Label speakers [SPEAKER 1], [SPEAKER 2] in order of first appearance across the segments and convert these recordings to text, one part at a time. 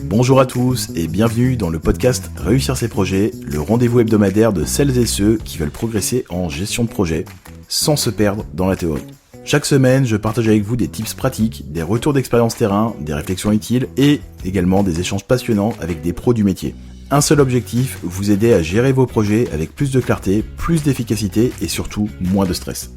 [SPEAKER 1] Bonjour à tous et bienvenue dans le podcast Réussir ses projets, le rendez-vous hebdomadaire de celles et ceux qui veulent progresser en gestion de projet sans se perdre dans la théorie. Chaque semaine, je partage avec vous des tips pratiques, des retours d'expérience terrain, des réflexions utiles et également des échanges passionnants avec des pros du métier. Un seul objectif, vous aider à gérer vos projets avec plus de clarté, plus d'efficacité et surtout moins de stress.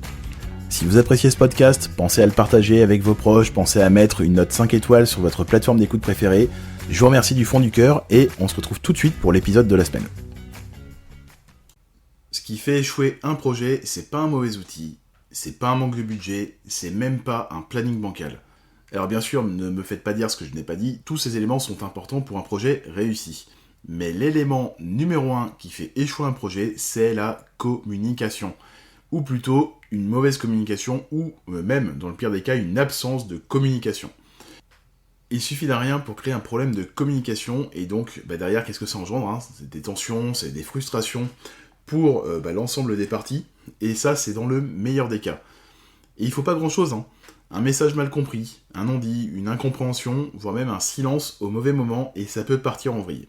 [SPEAKER 1] Si vous appréciez ce podcast, pensez à le partager avec vos proches, pensez à mettre une note 5 étoiles sur votre plateforme d'écoute préférée. Je vous remercie du fond du cœur et on se retrouve tout de suite pour l'épisode de la semaine. Ce qui fait échouer un projet, c'est pas un mauvais outil, c'est pas un manque de budget, c'est même pas un planning bancal. Alors bien sûr, ne me faites pas dire ce que je n'ai pas dit, tous ces éléments sont importants pour un projet réussi. Mais l'élément numéro 1 qui fait échouer un projet, c'est la communication. Ou plutôt une mauvaise communication, ou même, dans le pire des cas, une absence de communication. Il suffit d'un rien pour créer un problème de communication, et donc derrière, qu'est-ce que ça engendre ? C'est des tensions, c'est des frustrations pour l'ensemble des parties, et ça, c'est dans le meilleur des cas. Et il faut pas grand-chose, Un message mal compris, un non-dit, une incompréhension, voire même un silence au mauvais moment, et ça peut partir en vrille.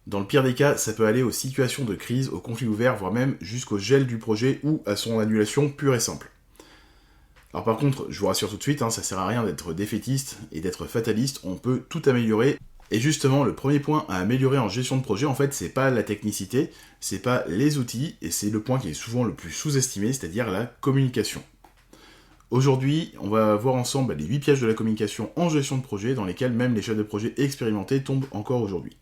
[SPEAKER 1] Dans le pire des cas, ça peut aller aux situations de crise, aux conflits ouverts, voire même jusqu'au gel du projet ou à son annulation pure et simple. Alors par contre, je vous rassure tout de suite, ça sert à rien d'être défaitiste et d'être fataliste, on peut tout améliorer. Et justement, le premier point à améliorer en gestion de projet, en fait, c'est pas la technicité, c'est pas les outils, et c'est le point qui est souvent le plus sous-estimé, c'est-à-dire la communication. Aujourd'hui, on va voir ensemble les 8 pièges de la communication en gestion de projet, dans lesquels même les chefs de projet expérimentés tombent encore aujourd'hui.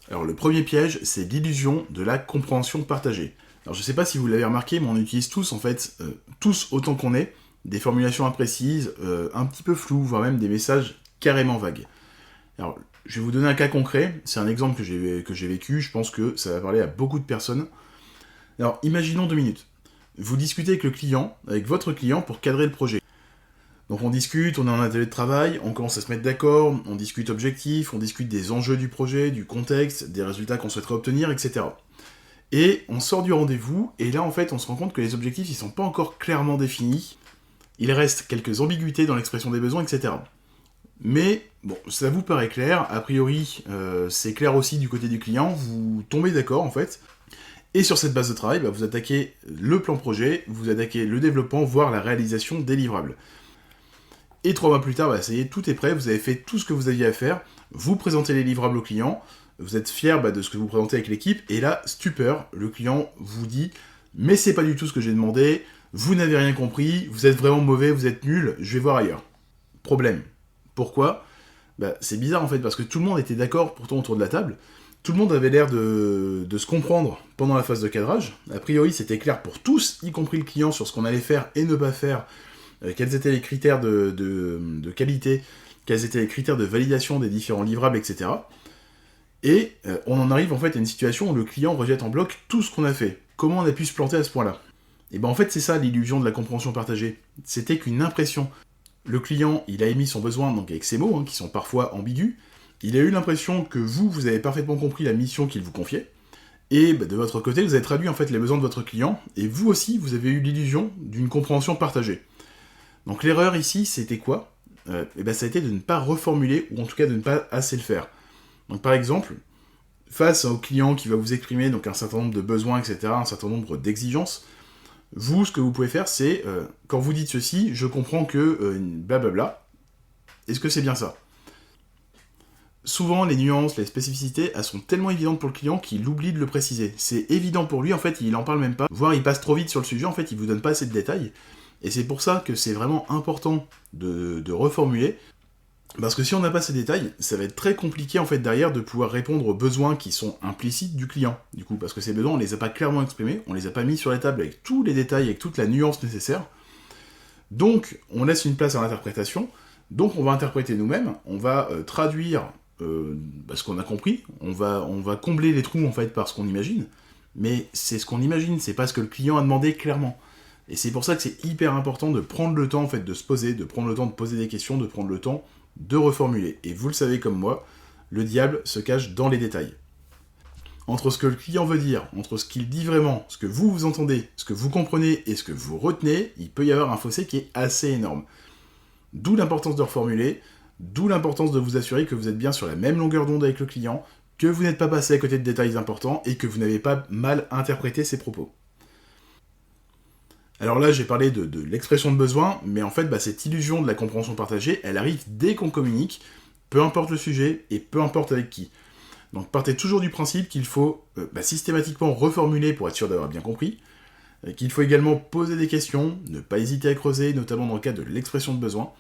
[SPEAKER 1] Alors le premier piège, c'est l'illusion de la compréhension partagée. Alors je sais pas si vous l'avez remarqué, mais on utilise tous, tous autant qu'on est, des formulations imprécises, un petit peu floues, voire même des messages carrément vagues. Alors je vais vous donner un cas concret, c'est un exemple que j'ai vécu, je pense que ça va parler à beaucoup de personnes. Alors imaginons 2 minutes. Vous discutez avec votre client pour cadrer le projet. Donc on discute, on est en atelier de travail, on commence à se mettre d'accord, on discute objectifs, on discute des enjeux du projet, du contexte, des résultats qu'on souhaiterait obtenir, etc. Et on sort du rendez-vous, et là en fait on se rend compte que les objectifs ils sont pas encore clairement définis, il reste quelques ambiguïtés dans l'expression des besoins, etc. Mais bon, ça vous paraît clair, a priori c'est clair aussi du côté du client, vous tombez d'accord en fait, et sur cette base de travail, vous attaquez le plan projet, vous attaquez le développement, voire la réalisation des livrables. Et 3 mois plus tard, ça y est, tout est prêt, vous avez fait tout ce que vous aviez à faire, vous présentez les livrables au client, vous êtes fier de ce que vous présentez avec l'équipe, et là, stupeur, le client vous dit « Mais c'est pas du tout ce que j'ai demandé, vous n'avez rien compris, vous êtes vraiment mauvais, vous êtes nul, je vais voir ailleurs. » Problème. Pourquoi ? C'est bizarre en fait, parce que tout le monde était d'accord pourtant autour de la table, tout le monde avait l'air de se comprendre pendant la phase de cadrage, a priori c'était clair pour tous, y compris le client, sur ce qu'on allait faire et ne pas faire, quels étaient les critères de qualité, quels étaient les critères de validation des différents livrables, etc. Et on en arrive en fait à une situation où le client rejette en bloc tout ce qu'on a fait. Comment on a pu se planter à ce point-là ? Et en fait c'est ça l'illusion de la compréhension partagée. C'était qu'une impression. Le client, il a émis son besoin donc avec ces mots, qui sont parfois ambigus. Il a eu l'impression que vous avez parfaitement compris la mission qu'il vous confiait. Et de votre côté, vous avez traduit en fait les besoins de votre client, et vous aussi, vous avez eu l'illusion d'une compréhension partagée. Donc l'erreur ici, c'était quoi ? Ça a été de ne pas reformuler, ou en tout cas de ne pas assez le faire. Donc par exemple, face au client qui va vous exprimer donc un certain nombre de besoins, etc., un certain nombre d'exigences, vous, ce que vous pouvez faire, c'est, quand vous dites ceci, je comprends que blablabla, est-ce que c'est bien ça ? Souvent, les nuances, les spécificités, elles sont tellement évidentes pour le client qu'il oublie de le préciser. C'est évident pour lui, en fait, il en parle même pas, voire il passe trop vite sur le sujet, en fait, il vous donne pas assez de détails. Et c'est pour ça que c'est vraiment important de reformuler, parce que si on n'a pas ces détails, ça va être très compliqué en fait derrière de pouvoir répondre aux besoins qui sont implicites du client, du coup, parce que ces besoins on les a pas clairement exprimés, on les a pas mis sur la table avec tous les détails, avec toute la nuance nécessaire, donc on laisse une place à l'interprétation, donc on va interpréter nous-mêmes, on va traduire ce qu'on a compris, on va combler les trous en fait par ce qu'on imagine, mais c'est ce qu'on imagine, c'est pas ce que le client a demandé clairement. Et c'est pour ça que c'est hyper important de prendre le temps en fait de se poser, de prendre le temps de poser des questions, de prendre le temps de reformuler. Et vous le savez comme moi, le diable se cache dans les détails. Entre ce que le client veut dire, entre ce qu'il dit vraiment, ce que vous entendez, ce que vous comprenez et ce que vous retenez, il peut y avoir un fossé qui est assez énorme. D'où l'importance de reformuler, d'où l'importance de vous assurer que vous êtes bien sur la même longueur d'onde avec le client, que vous n'êtes pas passé à côté de détails importants et que vous n'avez pas mal interprété ses propos. Alors là, j'ai parlé de l'expression de besoin, mais en fait, cette illusion de la compréhension partagée, elle arrive dès qu'on communique, peu importe le sujet et peu importe avec qui. Donc partez toujours du principe qu'il faut systématiquement reformuler pour être sûr d'avoir bien compris, qu'il faut également poser des questions, ne pas hésiter à creuser, notamment dans le cas de l'expression de besoin,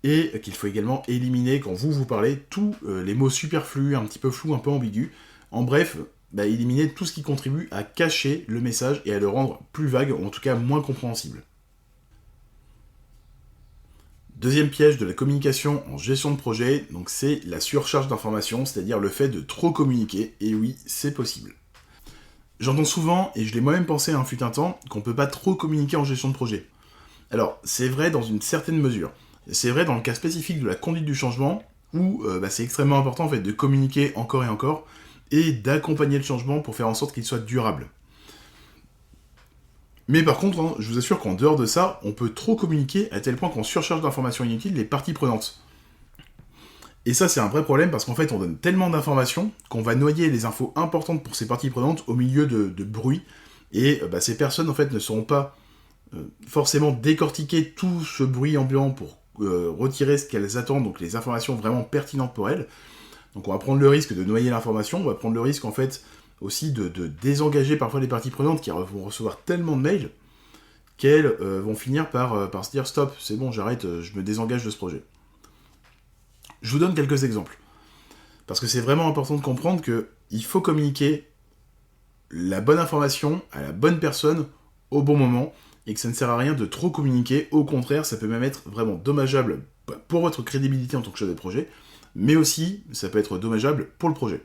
[SPEAKER 1] et qu'il faut également éliminer, quand vous parlez, tous les mots superflus, un petit peu flous, un peu ambigus. En bref, éliminer tout ce qui contribue à cacher le message et à le rendre plus vague, ou en tout cas moins compréhensible. Deuxième piège de la communication en gestion de projet, donc c'est la surcharge d'informations, c'est-à-dire le fait de trop communiquer, et oui, c'est possible. J'entends souvent, et je l'ai moi-même pensé fut un temps, qu'on peut pas trop communiquer en gestion de projet. Alors, c'est vrai dans une certaine mesure. C'est vrai dans le cas spécifique de la conduite du changement, où c'est extrêmement important en fait de communiquer encore et encore, et d'accompagner le changement pour faire en sorte qu'il soit durable. Mais par contre, je vous assure qu'en dehors de ça, on peut trop communiquer à tel point qu'on surcharge d'informations inutiles les parties prenantes. Et ça, c'est un vrai problème parce qu'en fait, on donne tellement d'informations qu'on va noyer les infos importantes pour ces parties prenantes au milieu de bruit. Et ces personnes, en fait, ne sauront pas forcément décortiquer tout ce bruit ambiant pour retirer ce qu'elles attendent, donc les informations vraiment pertinentes pour elles. Donc on va prendre le risque de noyer l'information, on va prendre le risque, en fait, aussi de désengager parfois les parties prenantes qui vont recevoir tellement de mails qu'elles vont finir par se dire « Stop, c'est bon, j'arrête, je me désengage de ce projet ». Je vous donne quelques exemples. Parce que c'est vraiment important de comprendre qu'il faut communiquer la bonne information à la bonne personne au bon moment et que ça ne sert à rien de trop communiquer. Au contraire, ça peut même être vraiment dommageable pour votre crédibilité en tant que chef de projet, mais aussi ça peut être dommageable pour le projet.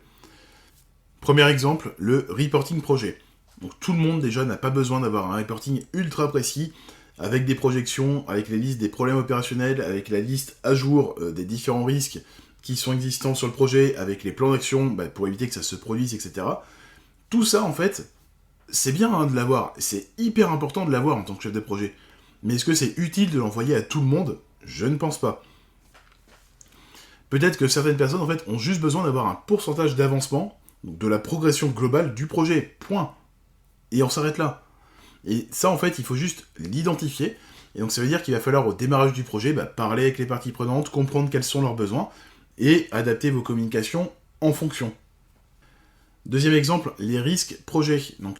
[SPEAKER 1] Premier exemple, le reporting projet. Donc tout le monde déjà n'a pas besoin d'avoir un reporting ultra précis, avec des projections, avec les listes des problèmes opérationnels, avec la liste à jour des différents risques qui sont existants sur le projet, avec les plans d'action pour éviter que ça se produise, etc. Tout ça, en fait, c'est bien de l'avoir, c'est hyper important de l'avoir en tant que chef de projet. Mais est-ce que c'est utile de l'envoyer à tout le monde ? Je ne pense pas. Peut-être que certaines personnes, en fait, ont juste besoin d'avoir un pourcentage d'avancement, donc de la progression globale du projet, point. Et on s'arrête là. Et ça, en fait, il faut juste l'identifier. Et donc ça veut dire qu'il va falloir, au démarrage du projet, parler avec les parties prenantes, comprendre quels sont leurs besoins, et adapter vos communications en fonction. Deuxième exemple, les risques projets. Donc,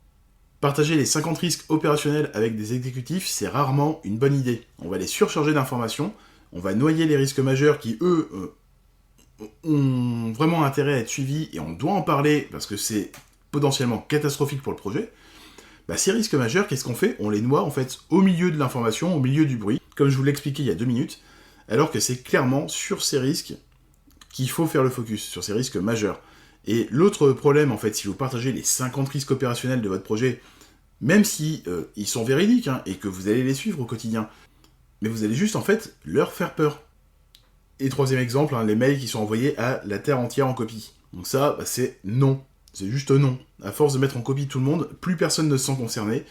[SPEAKER 1] partager les 50 risques opérationnels avec des exécutifs, c'est rarement une bonne idée. On va les surcharger d'informations, on va noyer les risques majeurs qui, eux, ont vraiment intérêt à être suivis, et on doit en parler parce que c'est potentiellement catastrophique pour le projet. Ces risques majeurs, qu'est-ce qu'on fait ? On les noie en fait au milieu de l'information, au milieu du bruit, comme je vous l'ai expliqué il y a 2 minutes, alors que c'est clairement sur ces risques qu'il faut faire le focus, sur ces risques majeurs. Et l'autre problème, en fait, si vous partagez les 50 risques opérationnels de votre projet, même si ils sont véridiques, et que vous allez les suivre au quotidien, mais vous allez juste, en fait, leur faire peur. Et troisième exemple, les mails qui sont envoyés à la terre entière en copie. Donc ça, c'est non. C'est juste non. À force de mettre en copie tout le monde, plus personne ne se sent concerné,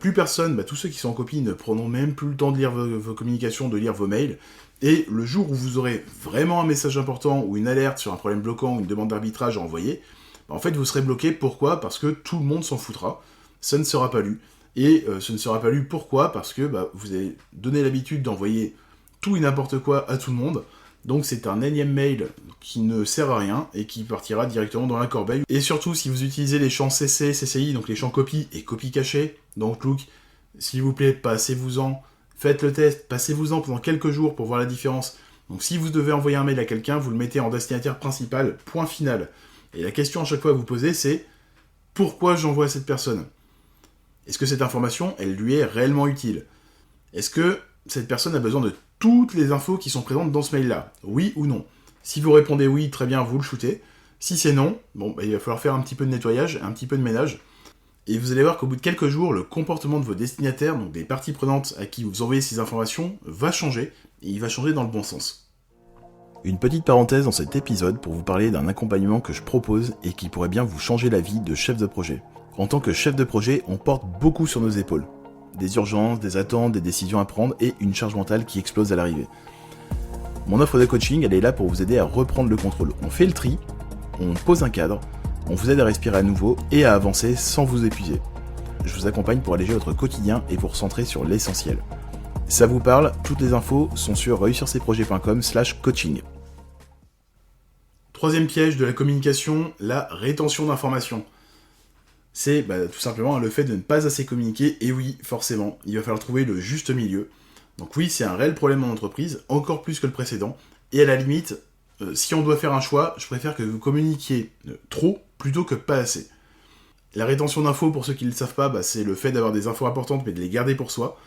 [SPEAKER 1] plus personne, tous ceux qui sont en copie ne prendront même plus le temps de lire vos communications, de lire vos mails, et le jour où vous aurez vraiment un message important, ou une alerte sur un problème bloquant, ou une demande d'arbitrage à envoyer, en fait vous serez bloqué. Pourquoi ? Parce que tout le monde s'en foutra, ça ne sera pas lu. Et ce ne sera pas lu pourquoi ? Parce que vous avez donné l'habitude d'envoyer tout et n'importe quoi à tout le monde. Donc c'est un énième mail qui ne sert à rien et qui partira directement dans la corbeille. Et surtout, si vous utilisez les champs CC, CCI, donc les champs copie et copie cachée, dans Outlook, s'il vous plaît, passez-vous-en, faites le test, passez-vous-en pendant quelques jours pour voir la différence. Donc si vous devez envoyer un mail à quelqu'un, vous le mettez en destinataire principal, point final. Et la question à chaque fois à vous poser, c'est « Pourquoi j'envoie à cette personne ?» Est-ce que cette information, elle lui est réellement utile ? Est-ce que cette personne a besoin de toutes les infos qui sont présentes dans ce mail-là ? Oui ou non ? Si vous répondez oui, très bien, vous le shootez. Si c'est non, il va falloir faire un petit peu de nettoyage, un petit peu de ménage. Et vous allez voir qu'au bout de quelques jours, le comportement de vos destinataires, donc des parties prenantes à qui vous envoyez ces informations, va changer, et il va changer dans le bon sens. Une petite parenthèse dans cet épisode pour vous parler d'un accompagnement que je propose et qui pourrait bien vous changer la vie de chef de projet. En tant que chef de projet, on porte beaucoup sur nos épaules. Des urgences, des attentes, des décisions à prendre et une charge mentale qui explose à l'arrivée. Mon offre de coaching, elle est là pour vous aider à reprendre le contrôle. On fait le tri, on pose un cadre, on vous aide à respirer à nouveau et à avancer sans vous épuiser. Je vous accompagne pour alléger votre quotidien et vous recentrer sur l'essentiel. Ça vous parle? Toutes les infos sont sur reussircesprojets.com/coaching. Troisième piège de la communication, la rétention d'informations. C'est tout simplement le fait de ne pas assez communiquer, et oui, forcément, il va falloir trouver le juste milieu. Donc oui, c'est un réel problème en entreprise, encore plus que le précédent, et à la limite, si on doit faire un choix, je préfère que vous communiquiez trop plutôt que pas assez. La rétention d'infos, pour ceux qui ne le savent pas, c'est le fait d'avoir des infos importantes mais de les garder pour soi.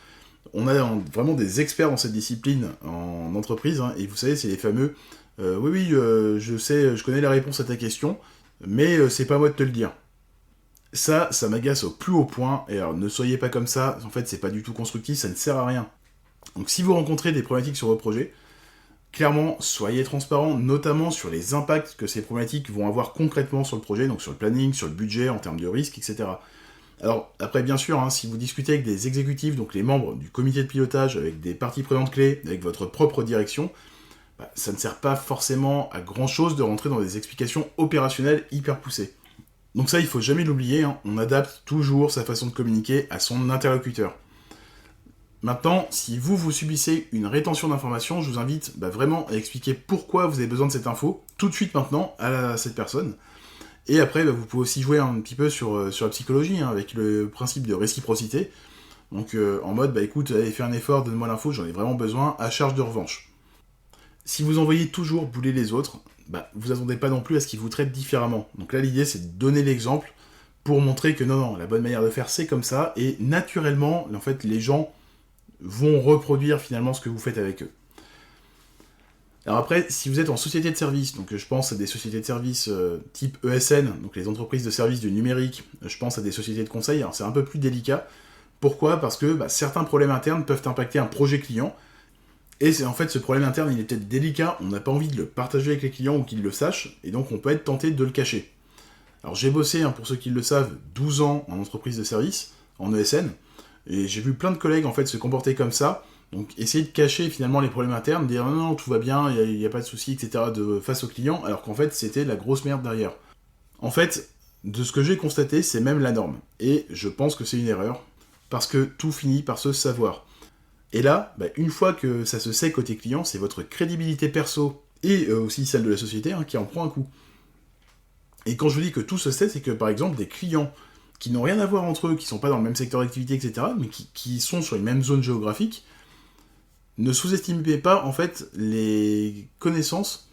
[SPEAKER 1] On a vraiment des experts dans cette discipline en entreprise, et vous savez, c'est les fameux je sais, je connais la réponse à ta question, mais c'est pas à moi de te le dire. Ça m'agace au plus haut point, et alors ne soyez pas comme ça, en fait c'est pas du tout constructif, ça ne sert à rien. Donc si vous rencontrez des problématiques sur vos projets, clairement, soyez transparent, notamment sur les impacts que ces problématiques vont avoir concrètement sur le projet, donc sur le planning, sur le budget, en termes de risque, etc. Alors, après, bien sûr, si vous discutez avec des exécutifs, donc les membres du comité de pilotage, avec des parties prenantes clés, avec votre propre direction, ça ne sert pas forcément à grand-chose de rentrer dans des explications opérationnelles hyper poussées. Donc ça, il faut jamais l'oublier, on adapte toujours sa façon de communiquer à son interlocuteur. Maintenant, si vous subissez une rétention d'informations, je vous invite vraiment à expliquer pourquoi vous avez besoin de cette info, tout de suite maintenant, à cette personne. Et après, vous pouvez aussi jouer un petit peu sur la psychologie, avec le principe de réciprocité. Donc en mode, écoute, allez, fais un effort, donne-moi l'info, j'en ai vraiment besoin, à charge de revanche. Si vous envoyez toujours bouler les autres, vous attendez pas non plus à ce qu'ils vous traitent différemment. Donc là, l'idée, c'est de donner l'exemple pour montrer que non, la bonne manière de faire, c'est comme ça, et naturellement, en fait, les gens vont reproduire finalement ce que vous faites avec eux. Alors après, si vous êtes en société de service, donc je pense à des sociétés de service type ESN, donc les entreprises de services du numérique, je pense à des sociétés de conseil, alors c'est un peu plus délicat. Pourquoi ? Parce que certains problèmes internes peuvent impacter un projet client, et c'est en fait ce problème interne, il est peut-être délicat, on n'a pas envie de le partager avec les clients ou qu'ils le sachent, et donc on peut être tenté de le cacher. Alors j'ai bossé, pour ceux qui le savent, 12 ans en entreprise de service, en ESN, et j'ai vu plein de collègues en fait se comporter comme ça, donc essayer de cacher finalement les problèmes internes, dire non, tout va bien, il n'y a pas de souci, etc. face aux clients, alors qu'en fait c'était la grosse merde derrière. En fait, de ce que j'ai constaté, c'est même la norme, et je pense que c'est une erreur, parce que tout finit par se savoir. Et là, une fois que ça se sait côté client, c'est votre crédibilité perso et aussi celle de la société qui en prend un coup. Et quand je vous dis que tout se sait, c'est que par exemple des clients qui n'ont rien à voir entre eux, qui sont pas dans le même secteur d'activité, etc., mais qui sont sur une même zone géographique, ne sous-estimez pas en fait les connaissances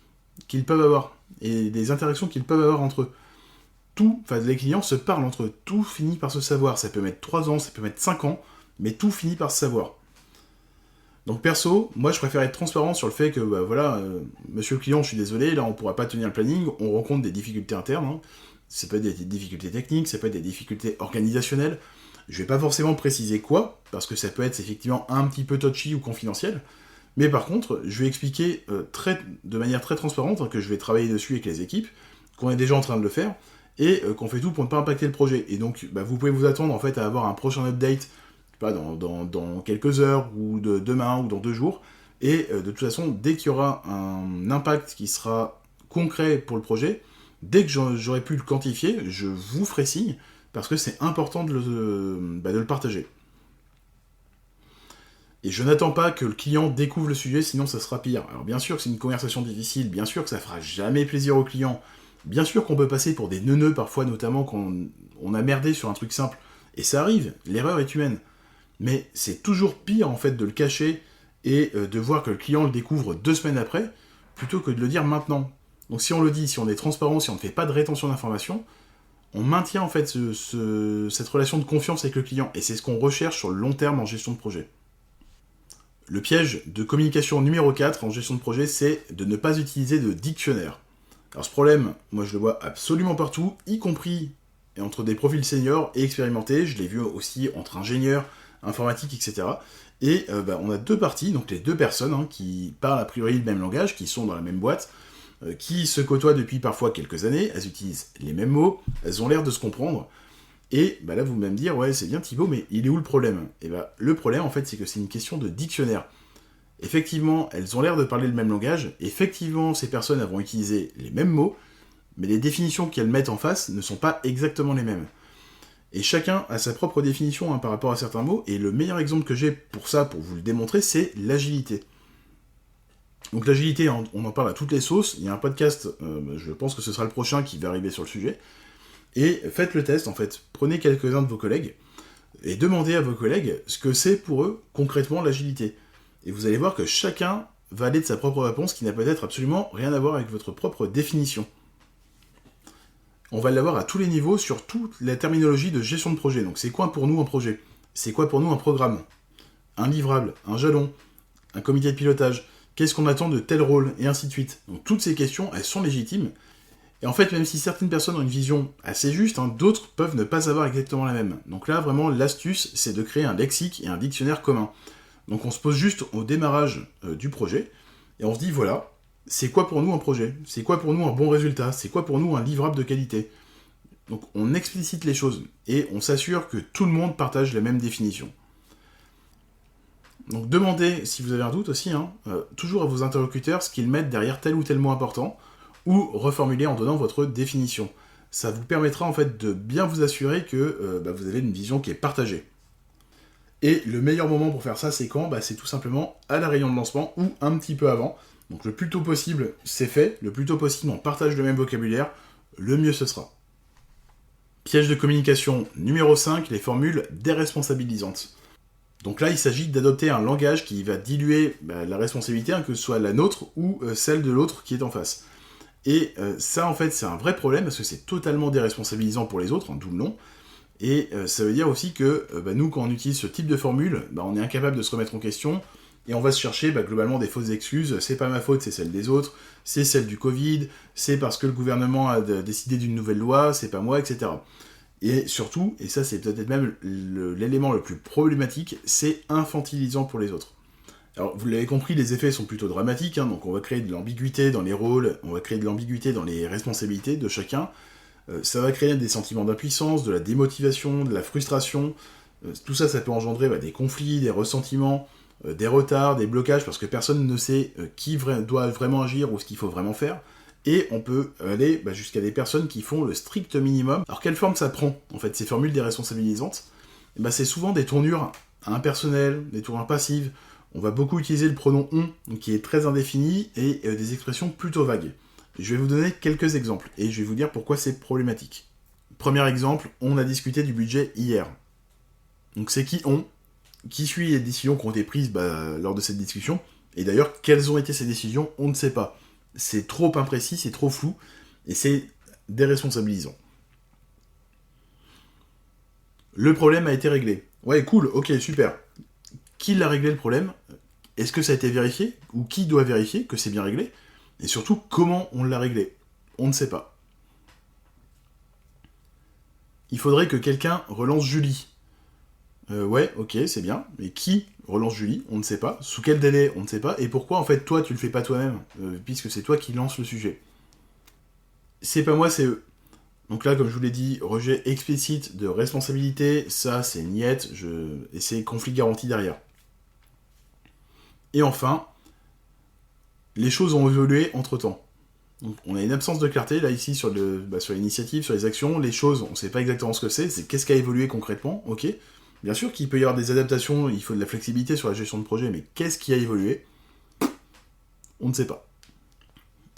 [SPEAKER 1] qu'ils peuvent avoir et les interactions qu'ils peuvent avoir entre eux. Les clients se parlent entre eux, tout finit par se savoir. Ça peut mettre 3 ans, ça peut mettre 5 ans, mais tout finit par se savoir. Donc perso, moi je préfère être transparent sur le fait que, monsieur le client, je suis désolé, là on pourra pas tenir le planning, on rencontre des difficultés internes, ça peut être des difficultés techniques, ça peut être des difficultés organisationnelles, je vais pas forcément préciser quoi, parce que ça peut être effectivement un petit peu touchy ou confidentiel, mais par contre, je vais expliquer de manière très transparente que je vais travailler dessus avec les équipes, qu'on est déjà en train de le faire, et qu'on fait tout pour ne pas impacter le projet. Et donc, vous pouvez vous attendre en fait à avoir un prochain update dans quelques heures, ou demain, ou dans 2 jours, et de toute façon, dès qu'il y aura un impact qui sera concret pour le projet, dès que j'aurai pu le quantifier, je vous ferai signe, parce que c'est important de le partager. Et je n'attends pas que le client découvre le sujet, sinon ça sera pire. Alors bien sûr que c'est une conversation difficile, bien sûr que ça fera jamais plaisir au client, bien sûr qu'on peut passer pour des neuneux parfois, notamment quand on a merdé sur un truc simple, et ça arrive, l'erreur est humaine. Mais c'est toujours pire en fait de le cacher et de voir que le client le découvre 2 semaines après, plutôt que de le dire maintenant. Donc si on le dit, si on est transparent, si on ne fait pas de rétention d'informations, on maintient en fait cette relation de confiance avec le client, et c'est ce qu'on recherche sur le long terme en gestion de projet. Le piège de communication numéro 4 en gestion de projet, c'est de ne pas utiliser de dictionnaire. Alors ce problème, moi je le vois absolument partout, y compris entre des profils seniors et expérimentés, je l'ai vu aussi entre ingénieurs, informatique, etc. Et on a deux parties, donc les deux personnes qui parlent a priori le même langage, qui sont dans la même boîte, qui se côtoient depuis parfois quelques années, elles utilisent les mêmes mots, elles ont l'air de se comprendre, et là vous allez me dire, ouais c'est bien Thibaut, mais il est où le problème? Et le problème en fait c'est que c'est une question de dictionnaire. Effectivement, elles ont l'air de parler le même langage, effectivement ces personnes vont utiliser les mêmes mots, mais les définitions qu'elles mettent en face ne sont pas exactement les mêmes. Et chacun a sa propre définition par rapport à certains mots, et le meilleur exemple que j'ai pour ça, pour vous le démontrer, c'est l'agilité. Donc l'agilité, on en parle à toutes les sauces, il y a un podcast, je pense que ce sera le prochain qui va arriver sur le sujet, et faites le test en fait, prenez quelques-uns de vos collègues, et demandez à vos collègues ce que c'est pour eux concrètement l'agilité. Et vous allez voir que chacun va aller de sa propre réponse qui n'a peut-être absolument rien à voir avec votre propre définition. On va l'avoir à tous les niveaux sur toute la terminologie de gestion de projet. Donc c'est quoi pour nous un projet? C'est quoi pour nous un programme? Un livrable? Un jalon? Un comité de pilotage? Qu'est-ce qu'on attend de tel rôle? Et ainsi de suite. Donc toutes ces questions, elles sont légitimes. Et en fait, même si certaines personnes ont une vision assez juste, d'autres peuvent ne pas avoir exactement la même. Donc là, vraiment, l'astuce, c'est de créer un lexique et un dictionnaire commun. Donc on se pose juste au démarrage du projet, et on se dit, voilà, c'est quoi pour nous un projet? C'est quoi pour nous un bon résultat? C'est quoi pour nous un livrable de qualité? Donc on explicite les choses, et on s'assure que tout le monde partage la même définition. Donc demandez, si vous avez un doute aussi, toujours à vos interlocuteurs ce qu'ils mettent derrière tel ou tel mot important, ou reformulez en donnant votre définition. Ça vous permettra en fait de bien vous assurer que vous avez une vision qui est partagée. Et le meilleur moment pour faire ça, c'est quand? C'est tout simplement à la réunion de lancement ou un petit peu avant. Donc le plus tôt possible, c'est fait. Le plus tôt possible, on partage le même vocabulaire. Le mieux ce sera. Piège de communication numéro 5, les formules déresponsabilisantes. Donc là, il s'agit d'adopter un langage qui va diluer la responsabilité, que ce soit la nôtre ou celle de l'autre qui est en face. Et ça, en fait, c'est un vrai problème parce que c'est totalement déresponsabilisant pour les autres, d'où le nom. Et ça veut dire aussi que nous, quand on utilise ce type de formule, on est incapable de se remettre en question, et on va se chercher globalement des fausses excuses. C'est pas ma faute, c'est celle des autres, c'est celle du Covid, c'est parce que le gouvernement a décidé d'une nouvelle loi, c'est pas moi, etc. Et surtout, et ça c'est peut-être même l'élément le plus problématique, c'est infantilisant pour les autres. Alors vous l'avez compris, les effets sont plutôt dramatiques, donc on va créer de l'ambiguïté dans les rôles, on va créer de l'ambiguïté dans les responsabilités de chacun. Ça va créer des sentiments d'impuissance, de la démotivation, de la frustration. Tout ça, ça peut engendrer des conflits, des ressentiments, des retards, des blocages, parce que personne ne sait qui doit vraiment agir ou ce qu'il faut vraiment faire. Et on peut aller jusqu'à des personnes qui font le strict minimum. Alors quelle forme ça prend, en fait, ces formules déresponsabilisantes? C'est souvent des tournures impersonnelles, des tournures passives. On va beaucoup utiliser le pronom « on », qui est très indéfini, et des expressions plutôt vagues. Je vais vous donner quelques exemples, et je vais vous dire pourquoi c'est problématique. Premier exemple, on a discuté du budget hier. Donc c'est qui on? Qui suit les décisions qui ont été prises lors de cette discussion? Et d'ailleurs, quelles ont été ces décisions? On ne sait pas. C'est trop imprécis, c'est trop flou, et c'est déresponsabilisant. Le problème a été réglé. Ouais, cool, ok, super. Qui l'a réglé le problème? Est-ce que ça a été vérifié? Ou qui doit vérifier que c'est bien réglé? Et surtout, comment on l'a réglé? On ne sait pas. Il faudrait que quelqu'un relance Julie. Ouais, ok, c'est bien. Mais qui relance Julie? On ne sait pas. Sous quel délai? On ne sait pas. Et pourquoi, en fait, toi, tu le fais pas toi-même? Puisque c'est toi qui lance le sujet. C'est pas moi, c'est eux. Donc là, comme je vous l'ai dit, rejet explicite de responsabilité, ça, c'est niette, et c'est conflit garanti derrière. Et enfin, les choses ont évolué entre-temps. Donc, on a une absence de clarté, là, ici, sur l'initiative, sur les actions. Les choses, on ne sait pas exactement ce que c'est qu'est-ce qui a évolué concrètement, ok. Bien sûr qu'il peut y avoir des adaptations, il faut de la flexibilité sur la gestion de projet, mais qu'est-ce qui a évolué? On ne sait pas.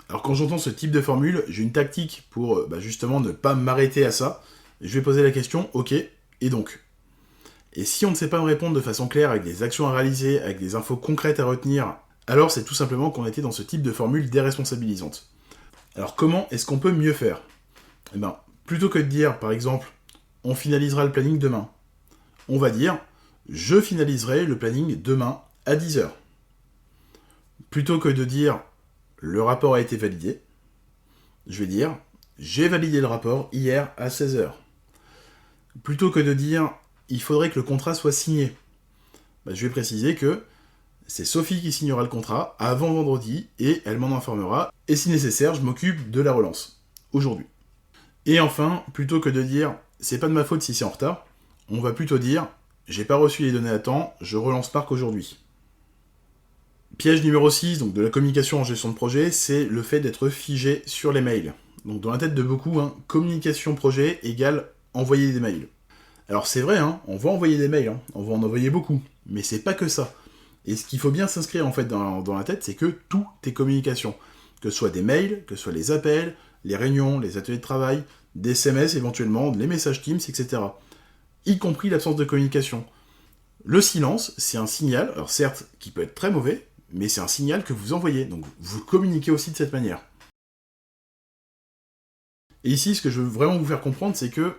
[SPEAKER 1] Alors quand j'entends ce type de formule, j'ai une tactique pour justement ne pas m'arrêter à ça. Je vais poser la question, ok, et donc? Et si on ne sait pas me répondre de façon claire, avec des actions à réaliser, avec des infos concrètes à retenir, alors c'est tout simplement qu'on était dans ce type de formule déresponsabilisante. Alors comment est-ce qu'on peut mieux faire? Plutôt que de dire, par exemple, on finalisera le planning demain, on va dire, je finaliserai le planning demain à 10h. Plutôt que de dire, le rapport a été validé, je vais dire, j'ai validé le rapport hier à 16h. Plutôt que de dire, il faudrait que le contrat soit signé, Je vais préciser que c'est Sophie qui signera le contrat avant vendredi, et elle m'en informera, et si nécessaire, je m'occupe de la relance, aujourd'hui. Et enfin, plutôt que de dire « c'est pas de ma faute si c'est en retard », on va plutôt dire « j'ai pas reçu les données à temps, je relance Spark aujourd'hui ». Piège numéro 6, donc de la communication en gestion de projet, c'est le fait d'être figé sur les mails. Donc dans la tête de beaucoup, communication projet égale envoyer des mails. Alors c'est vrai, on va envoyer des mails, on va en envoyer beaucoup, mais c'est pas que ça. Et ce qu'il faut bien s'inscrire en fait dans la tête, c'est que tout est communication. Que ce soit des mails, que ce soit les appels, les réunions, les ateliers de travail, des SMS éventuellement, les messages Teams, etc. Y compris l'absence de communication. Le silence, c'est un signal, alors certes, qui peut être très mauvais, mais c'est un signal que vous envoyez, donc vous communiquez aussi de cette manière. Et ici, ce que je veux vraiment vous faire comprendre, c'est que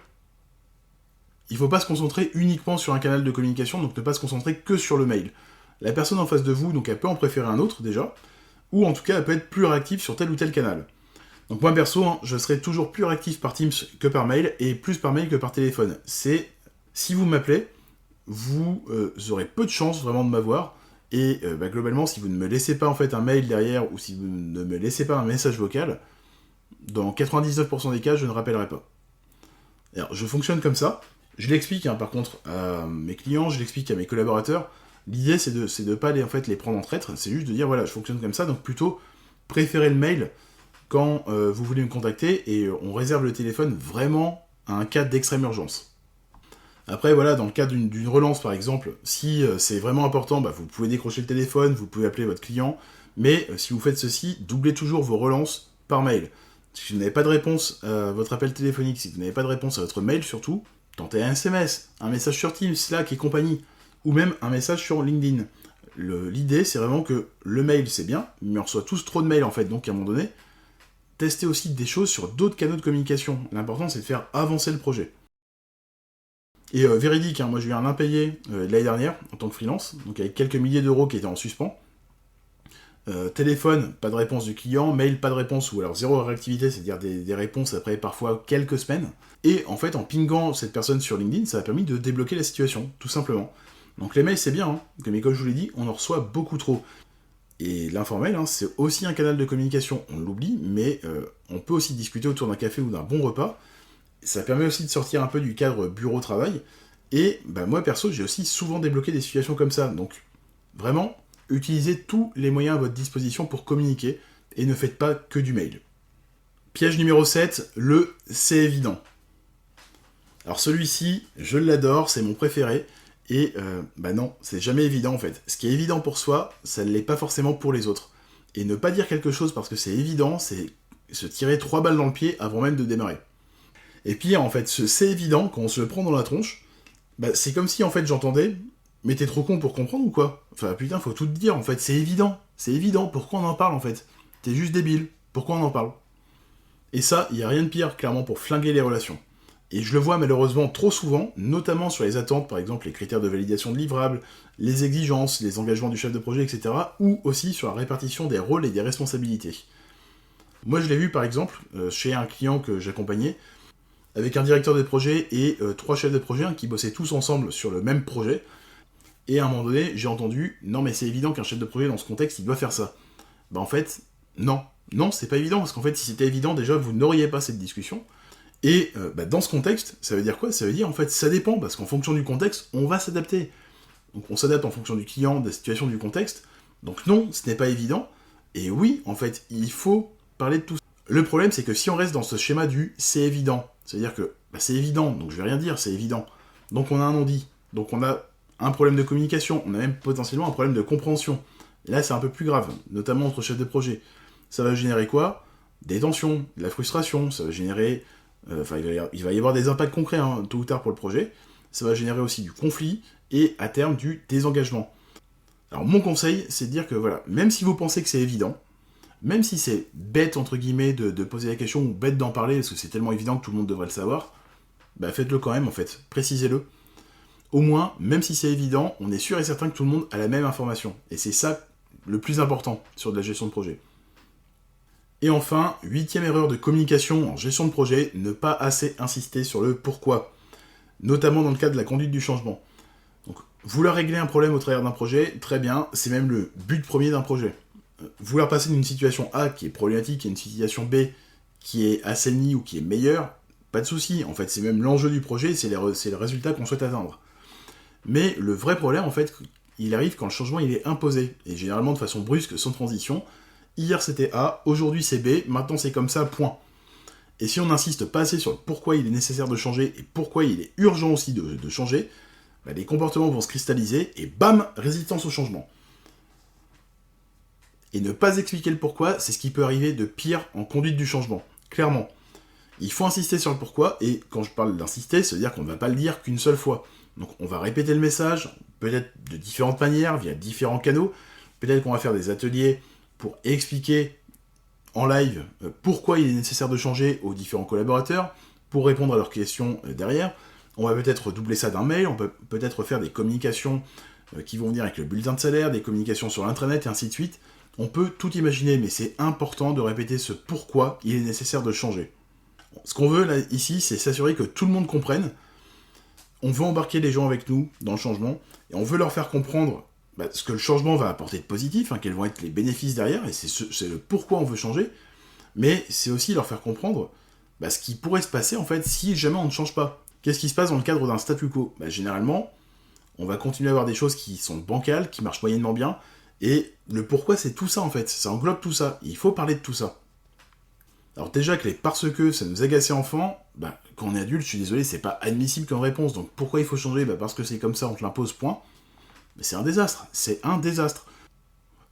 [SPEAKER 1] il ne faut pas se concentrer uniquement sur un canal de communication, donc ne pas se concentrer que sur le mail. La personne en face de vous, donc elle peut en préférer un autre déjà, ou en tout cas elle peut être plus réactive sur tel ou tel canal. Donc moi perso, je serai toujours plus réactif par Teams que par mail, et plus par mail que par téléphone. C'est, si vous m'appelez, vous aurez peu de chance vraiment de m'avoir, et globalement, si vous ne me laissez pas en fait un mail derrière, ou si vous ne me laissez pas un message vocal, dans 99% des cas, je ne rappellerai pas. Alors, je fonctionne comme ça. Je l'explique, par contre, à mes clients, je l'explique à mes collaborateurs. L'idée, c'est de pas les prendre en traître, c'est juste de dire, voilà, je fonctionne comme ça, donc plutôt préférez le mail quand vous voulez me contacter, et on réserve le téléphone vraiment à un cas d'extrême urgence. Après, voilà, dans le cas d'une relance, par exemple, si c'est vraiment important, vous pouvez décrocher le téléphone, vous pouvez appeler votre client, mais si vous faites ceci, doublez toujours vos relances par mail. Si vous n'avez pas de réponse à votre appel téléphonique, si vous n'avez pas de réponse à votre mail, surtout, tentez un SMS, un message sur Teams, Slack et compagnie, ou même un message sur LinkedIn. L'idée, c'est vraiment que le mail, c'est bien, mais on reçoit tous trop de mails, en fait, donc à un moment donné, testez aussi des choses sur d'autres canaux de communication. L'important, c'est de faire avancer le projet. Et véridique, moi j'ai eu un impayé l'année dernière en tant que freelance, donc avec quelques milliers d'euros qui étaient en suspens. Téléphone, pas de réponse du client, mail, pas de réponse, ou alors zéro réactivité, c'est-à-dire des réponses après parfois quelques semaines. Et en fait, en pingant cette personne sur LinkedIn, ça a permis de débloquer la situation, tout simplement. Donc les mails, c'est bien, mais comme je vous l'ai dit, on en reçoit beaucoup trop. Et l'informel, c'est aussi un canal de communication, on l'oublie, mais on peut aussi discuter autour d'un café ou d'un bon repas. Ça permet aussi de sortir un peu du cadre bureau-travail, et moi perso, j'ai aussi souvent débloqué des situations comme ça, donc vraiment, utilisez tous les moyens à votre disposition pour communiquer, et ne faites pas que du mail. Piège numéro 7, le « c'est évident ». Alors celui-ci, je l'adore, c'est mon préféré, et non, c'est jamais évident en fait. Ce qui est évident pour soi, ça ne l'est pas forcément pour les autres. Et ne pas dire quelque chose parce que c'est évident, c'est se tirer 3 balles dans le pied avant même de démarrer. Et puis en fait, c'est évident, quand on se le prend dans la tronche, c'est comme si en fait j'entendais « mais t'es trop con pour comprendre ou quoi ? Enfin putain, faut tout te dire, en fait, c'est évident, pourquoi on en parle en fait ? T'es juste débile, pourquoi on en parle ?» Et ça, il n'y a rien de pire, clairement, pour flinguer les relations. Et je le vois malheureusement trop souvent, notamment sur les attentes, par exemple les critères de validation de livrables, les exigences, les engagements du chef de projet, etc., ou aussi sur la répartition des rôles et des responsabilités. Moi je l'ai vu par exemple, chez un client que j'accompagnais, avec un directeur de projet et 3 chefs de projet qui bossaient tous ensemble sur le même projet, et à un moment donné, j'ai entendu « Non mais c'est évident qu'un chef de projet dans ce contexte, il doit faire ça. » En fait, non, c'est pas évident, parce qu'en fait, si c'était évident, déjà, vous n'auriez pas cette discussion. Et dans ce contexte, ça veut dire quoi ? Ça veut dire, en fait, ça dépend, parce qu'en fonction du contexte, on va s'adapter. Donc on s'adapte en fonction du client, de la situation, du contexte. Donc non, ce n'est pas évident. Et oui, en fait, il faut parler de tout ça. Le problème, c'est que si on reste dans ce schéma du « c'est évident », c'est-à-dire que c'est évident, donc je vais rien dire, c'est évident. Donc on a un non-dit. Donc on a un problème de communication, on a même potentiellement un problème de compréhension. Et là, c'est un peu plus grave, notamment entre chefs de projet. Ça va générer quoi ? Des tensions, de la frustration, ça va générer... il va y avoir des impacts concrets, tôt ou tard pour le projet. Ça va générer aussi du conflit, et à terme, du désengagement. Alors mon conseil, c'est de dire que voilà, même si vous pensez que c'est évident, même si c'est bête, entre guillemets, de poser la question, ou bête d'en parler, parce que c'est tellement évident que tout le monde devrait le savoir, faites-le quand même, en fait, précisez-le. Au moins, même si c'est évident, on est sûr et certain que tout le monde a la même information. Et c'est ça le plus important sur de la gestion de projet. Et enfin, 8e erreur de communication en gestion de projet, ne pas assez insister sur le pourquoi, notamment dans le cadre de la conduite du changement. Donc, Vouloir régler un problème au travers d'un projet, très bien, c'est même le but premier d'un projet. Vouloir passer d'une situation A qui est problématique à une situation B qui est assainie ou qui est meilleure, pas de souci. En fait, c'est même l'enjeu du projet, c'est le résultat qu'on souhaite atteindre. Mais le vrai problème, en fait, il arrive quand le changement il est imposé, et généralement de façon brusque, sans transition. Hier c'était A, aujourd'hui c'est B, maintenant c'est comme ça, point. Et si on n'insiste pas assez sur pourquoi il est nécessaire de changer et pourquoi il est urgent aussi de changer, les comportements vont se cristalliser et bam, résistance au changement. Et ne pas expliquer le pourquoi, c'est ce qui peut arriver de pire en conduite du changement, clairement. Il faut insister sur le pourquoi, et quand je parle d'insister, ça veut dire qu'on ne va pas le dire qu'une seule fois. Donc on va répéter le message, peut-être de différentes manières, via différents canaux, peut-être qu'on va faire des ateliers pour expliquer en live pourquoi il est nécessaire de changer aux différents collaborateurs, pour répondre à leurs questions derrière. On va peut-être doubler ça d'un mail, on peut peut-être faire des communications qui vont venir avec le bulletin de salaire, des communications sur l'intranet et ainsi de suite. On peut tout imaginer, mais c'est important de répéter ce pourquoi il est nécessaire de changer. Ce qu'on veut là, ici, c'est s'assurer que tout le monde comprenne. On veut embarquer les gens avec nous dans le changement, et on veut leur faire comprendre ce que le changement va apporter de positif, quels vont être les bénéfices derrière, et c'est le pourquoi on veut changer, mais c'est aussi leur faire comprendre ce qui pourrait se passer en fait si jamais on ne change pas. Qu'est-ce qui se passe dans le cadre d'un statu quo ? Généralement, on va continuer à avoir des choses qui sont bancales, qui marchent moyennement bien, et le pourquoi c'est tout ça en fait, ça englobe tout ça, il faut parler de tout ça. Alors déjà que les parce que ça nous agaçait enfant, quand on est adulte, je suis désolé, c'est pas admissible comme réponse, donc pourquoi il faut changer ? Parce que c'est comme ça, on te l'impose, point. Mais c'est un désastre,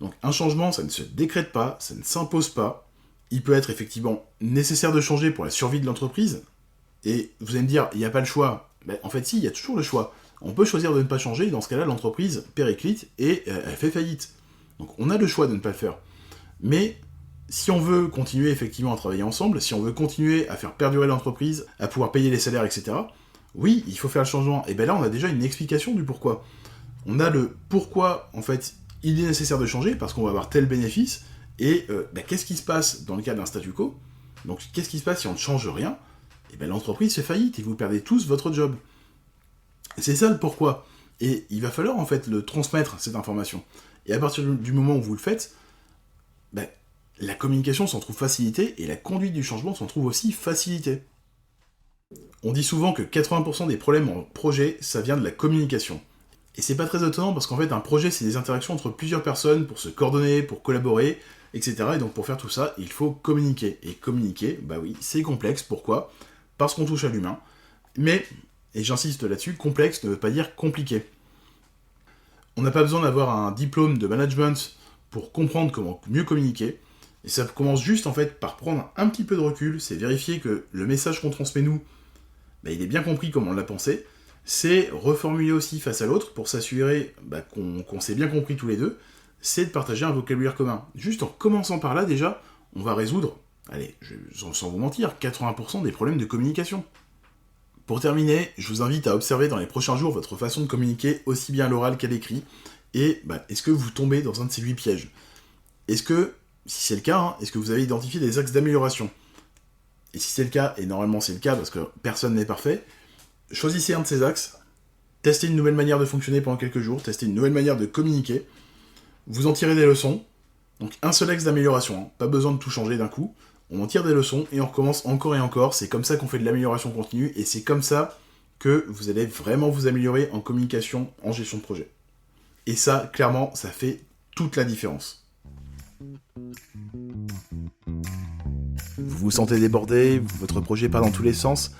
[SPEAKER 1] Donc un changement, ça ne se décrète pas, ça ne s'impose pas, il peut être effectivement nécessaire de changer pour la survie de l'entreprise, et vous allez me dire, il n'y a pas le choix. En fait si, il y a toujours le choix. On peut choisir de ne pas changer, et dans ce cas-là, l'entreprise périclite et elle fait faillite. Donc on a le choix de ne pas le faire. Mais si on veut continuer effectivement à travailler ensemble, si on veut continuer à faire perdurer l'entreprise, à pouvoir payer les salaires, etc., oui, il faut faire le changement. Et là, on a déjà une explication du pourquoi. On a le pourquoi, en fait, il est nécessaire de changer, parce qu'on va avoir tel bénéfice, et qu'est-ce qui se passe dans le cas d'un statu quo ? Donc, qu'est-ce qui se passe si on ne change rien ? L'entreprise fait faillite, et vous perdez tous votre job. C'est ça le pourquoi. Et il va falloir, en fait, le transmettre, cette information. Et à partir du moment où vous le faites, la communication s'en trouve facilitée, et la conduite du changement s'en trouve aussi facilitée. On dit souvent que 80% des problèmes en projet, ça vient de la communication. Et c'est pas très étonnant parce qu'en fait, un projet, c'est des interactions entre plusieurs personnes pour se coordonner, pour collaborer, etc. Et donc pour faire tout ça, il faut communiquer. Et communiquer, oui, c'est complexe. Pourquoi ? Parce qu'on touche à l'humain. Mais, et j'insiste là-dessus, complexe ne veut pas dire compliqué. On n'a pas besoin d'avoir un diplôme de management pour comprendre comment mieux communiquer. Et ça commence juste en fait par prendre un petit peu de recul, c'est vérifier que le message qu'on transmet nous, il est bien compris comme on l'a pensé. C'est reformuler aussi face à l'autre pour s'assurer qu'on s'est bien compris tous les deux. C'est de partager un vocabulaire commun. Juste en commençant par là déjà, on va résoudre, sans vous mentir, 80% des problèmes de communication. Pour terminer, je vous invite à observer dans les prochains jours votre façon de communiquer aussi bien à l'oral qu'à l'écrit. Et est-ce que vous tombez dans un de ces 8 pièges ? Est-ce que, si c'est le cas, est-ce que vous avez identifié des axes d'amélioration ? Et si c'est le cas, et normalement c'est le cas parce que personne n'est parfait, choisissez un de ces axes, testez une nouvelle manière de fonctionner pendant quelques jours, testez une nouvelle manière de communiquer, vous en tirez des leçons, donc un seul axe d'amélioration, pas besoin de tout changer d'un coup, on en tire des leçons et on recommence encore et encore, c'est comme ça qu'on fait de l'amélioration continue, et c'est comme ça que vous allez vraiment vous améliorer en communication, en gestion de projet. Et ça, clairement, ça fait toute la différence. Vous vous sentez débordé, votre projet part dans tous les sens,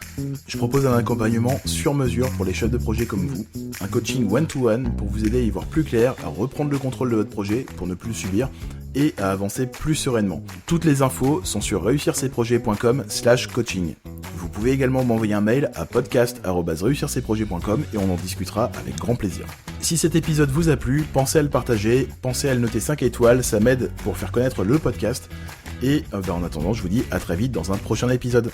[SPEAKER 1] je propose un accompagnement sur mesure pour les chefs de projet comme vous, un coaching one-to-one pour vous aider à y voir plus clair, à reprendre le contrôle de votre projet pour ne plus le subir et à avancer plus sereinement. Toutes les infos sont sur reussircesprojets.com/coaching. Vous pouvez également m'envoyer un mail à podcast@reussircesprojets.com et on en discutera avec grand plaisir. Si cet épisode vous a plu, pensez à le partager, pensez à le noter 5 étoiles, ça m'aide pour faire connaître le podcast. Et en attendant, je vous dis à très vite dans un prochain épisode.